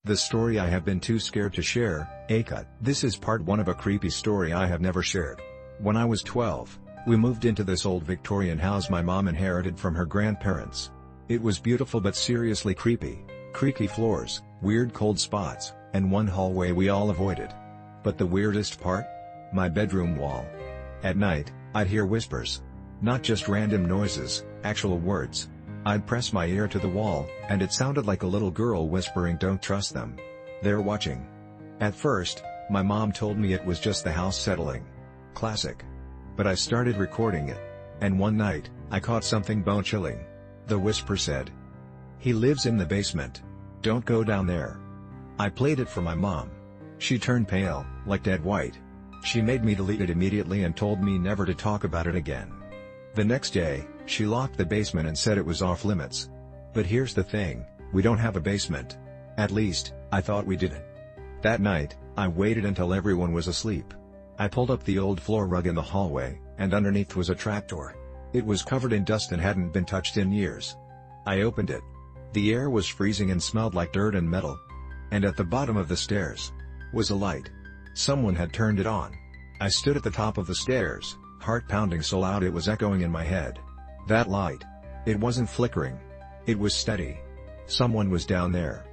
The story I have been too scared to share, A cut. This is part 1 of a creepy story I have never shared. When I was 12, we moved into this old Victorian house my mom inherited from her grandparents. It was beautiful but seriously creepy. Creaky floors, weird cold spots, and one hallway we all avoided. But the weirdest part? My bedroom wall. At night, I'd hear whispers. Not just random noises, actual words. I'd press my ear to the wall, and it sounded like a little girl whispering, "Don't trust them. They're watching." At first, my mom told me it was just the house settling. Classic. But I started recording it. And one night, I caught something bone-chilling. The whisper said, "He lives in the basement. Don't go down there." I played it for my mom. She turned pale, like dead white. She made me delete it immediately and told me never to talk about it again. The next day, she locked the basement and said it was off limits. But here's the thing, we don't have a basement. At least, I thought we didn't. That night, I waited until everyone was asleep. I pulled up the old floor rug in the hallway, and underneath was a trapdoor. It was covered in dust and hadn't been touched in years. I opened it. The air was freezing and smelled like dirt and metal. And at the bottom of the stairs was a light. Someone had turned it on. I stood at the top of the stairs, heart pounding so loud it was echoing in my head. That light. It wasn't flickering. It was steady. Someone was down there.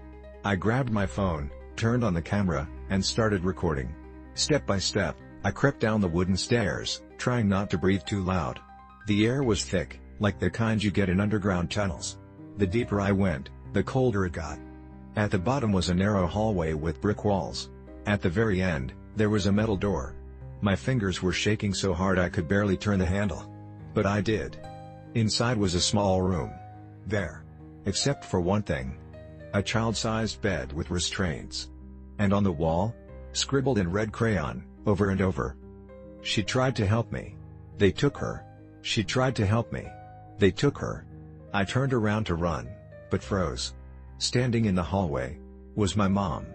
I grabbed my phone, turned on the camera, and started recording. Step by step, I crept down the wooden stairs, trying not to breathe too loud. The air was thick, like the kind you get in underground tunnels. The deeper I went, the colder it got. At the bottom was a narrow hallway with brick walls. At the very end, there was a metal door. My fingers were shaking so hard I could barely turn the handle. But I did. Inside was a small room. There. Except for one thing. A child-sized bed with restraints. And on the wall? Scribbled in red crayon, over and over. "She tried to help me. They took her. She tried to help me. They took her." I turned around to run, but froze. Standing in the hallway was my mom.